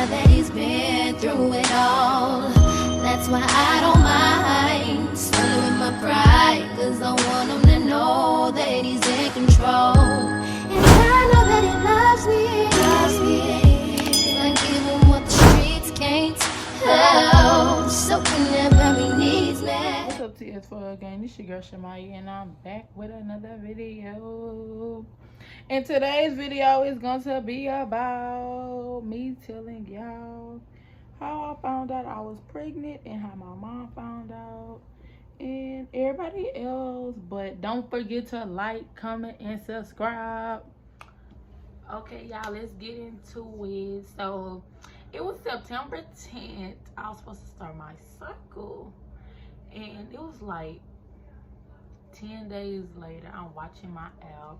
now that he's been through it all. That's why I don't mind swallowing my pride, cause I want him to know that he's in control. And I know that he loves me, I give him what the streets can't help. So whenever he needs me. What's up, TS4 gang? This your girl Shamaya, and I'm back with another video. And today's video is going to be about me telling y'all how I found out I was pregnant and how my mom found out and everybody else. But don't forget to like, comment, and subscribe. Okay, y'all, let's get into it. So it was September 10th. I was supposed to start my cycle, and it was like 10 days later. I'm watching my app,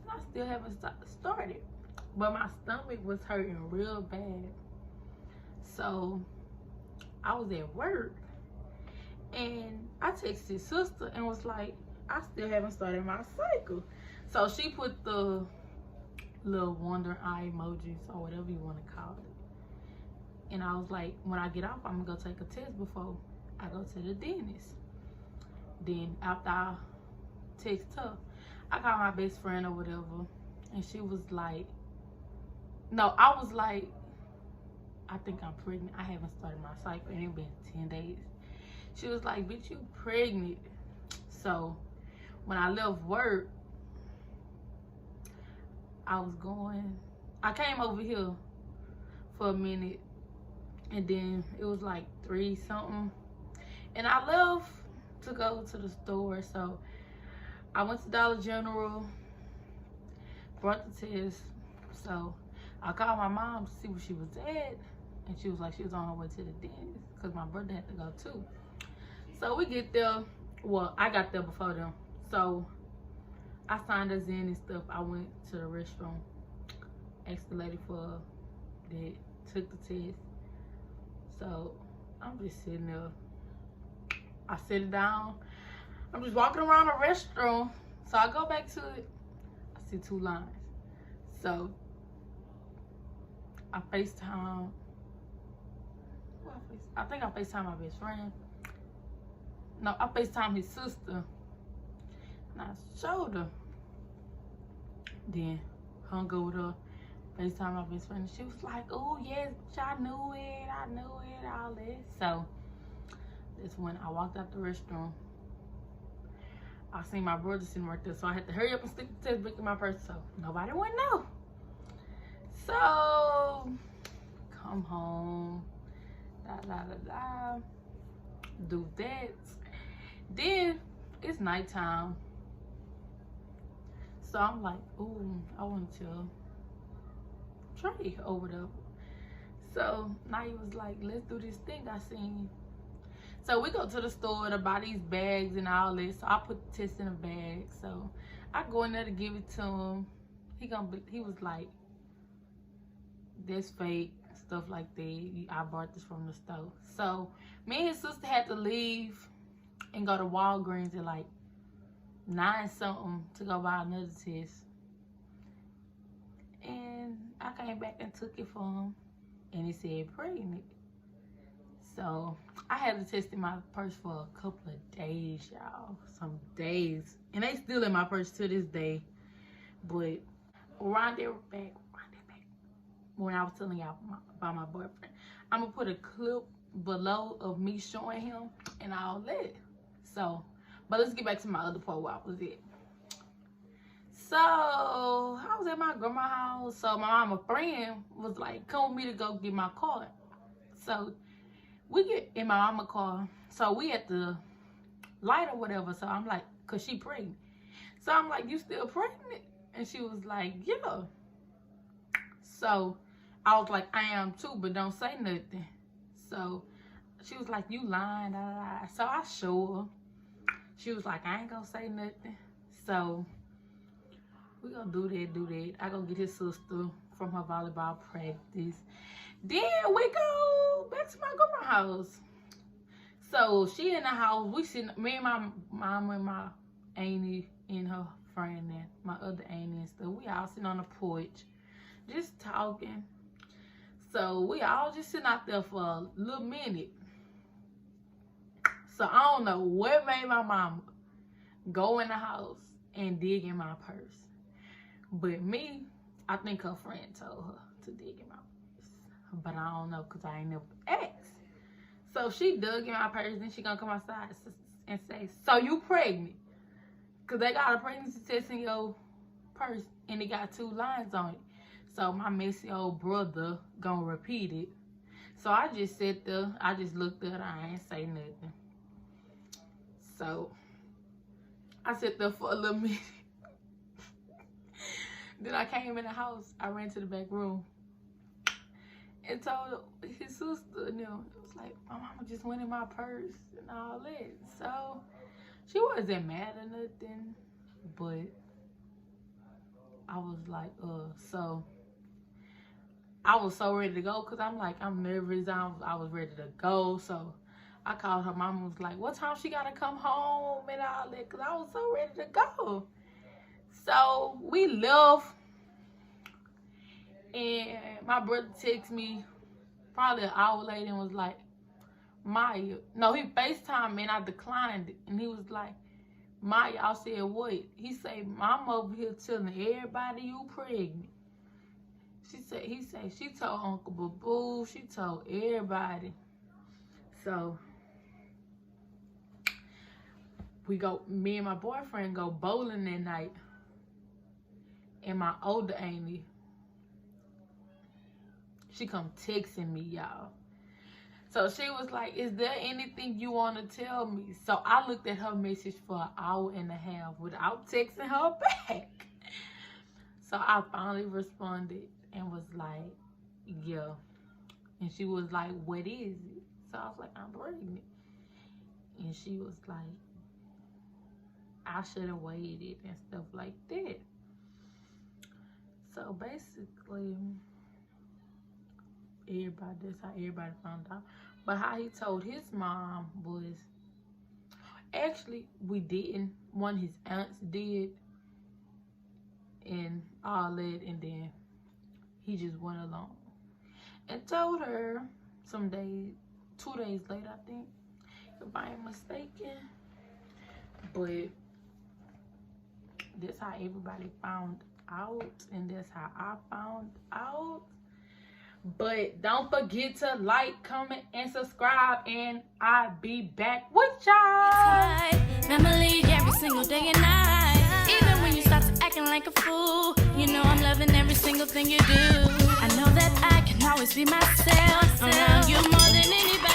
and I still haven't started. But my stomach was hurting real bad. So I was at work, and I texted sister and was like, I still haven't started my cycle. So she put the little wonder eye emojis or whatever you want to call it. And I was like, when I get off, I'm gonna go take a test before I go to the dentist. Then after I text her, I called my best friend or whatever, and she was like, no, I was like, I think I'm pregnant. I haven't started my cycle, and it's been 10 days. She was like, bitch, you pregnant. So when I left work, I came over here for a minute, and then it was like 3 something, and I left to go to the store. So I went to Dollar General, brought the test. So I called my mom to see where she was at, and she was like she was on her way to the dentist because my brother had to go too. So we get there, well, I got there before them. So I signed us in and stuff. I went to the restroom, asked the lady for that, took the test. So I'm just sitting there. I sit down. I'm just walking around the restroom. So I go back to it. I see 2 lines. So I FaceTime. I think I FaceTime my best friend. No, I FaceTime his sister. And I showed her. Then hung up with her, FaceTime my best friend. She was like, oh yes, I knew it, all that. So that's when I walked out the restroom. I seen my brother sitting right there, so I had to hurry up and stick the test book in my purse so nobody would know. So come home, do that. Then it's nighttime. So I'm like, ooh, I want to Trey over there. So Naya was like, let's do this thing I seen. So we go to the store to buy these bags and all this. So I put the test in a bag. So I go in there to give it to him. He was like, that's fake, stuff like that. I bought this from the store. So me and his sister had to leave and go to Walgreens at like 9 something to go buy another test. And I came back and took it for him, and it said pregnant. So I had to test in my purse for a couple of days, y'all. Some days. And they still in my purse to this day. But run that back. When I was telling y'all about my boyfriend, I'm gonna put a clip below of me showing him and all that. So, but let's get back to my other part where I was at. So I was at my grandma's house. So my mama friend was like, come with me to go get my car. So we get in my mama car. So we at the light or whatever. So I'm like, cause she pregnant. So I'm like, you still pregnant? And she was like, yeah. So I was like, I am too, but don't say nothing. So she was like, you lying, So I showed her. She was like, I ain't gonna say nothing. So we gonna do that. I gonna get his sister from her volleyball practice. Then we go back to my grandma's house. So she in the house. We sitting, me and my mom and my auntie and her friend and my other auntie and stuff. We all sitting on the porch, just talking. So we all just sitting out there for a little minute. So I don't know what made my mama go in the house and dig in my purse. But me, I think her friend told her to dig in my purse. But I don't know because I ain't never asked. So she dug in my purse and she gonna come outside and say, so you pregnant? Because they got a pregnancy test in your purse and it got 2 lines on it. So my messy old brother gonna repeat it. So I just sat there, I just looked at her, I ain't say nothing. So I sat there for a little minute. Then I came in the house, I ran to the back room and told his sister, you know, it was like, my mama just went in my purse and all that. So she wasn't mad or nothing, but I was like, so I was so ready to go because I'm like, I'm nervous. I was ready to go. So I called her mama, was like, what time she got to come home and all that, because I was so ready to go. So we left, and my brother texted me probably an hour later and was like, Maya, no, he FaceTimed me and I declined it. And he was like, Maya, I said, what? He said, Mom over here telling everybody you pregnant. He said, she told Uncle Boo, she told everybody. So me and my boyfriend go bowling that night. And my older Amy, she come texting me, y'all. So she was like, is there anything you want to tell me? So I looked at her message for an hour and a half without texting her back. So I finally responded and was like, yeah. And she was like, what is it? So I was like, I'm pregnant. And she was like, I should have waited and stuff like that. So basically, that's how everybody found out. But how he told his mom was, actually, we didn't. One of his aunts did and all that, and then he just went along and told her 2 days later, I think, if I ain't mistaken. But that's how everybody found out, and that's how I found out. But don't forget to like, comment, and subscribe, and I'll be back with y'all. Family every single day and night. Even when you start to acting like a fool, you know I'm loving every single thing you do. I know that I can always be myself around you more than anybody.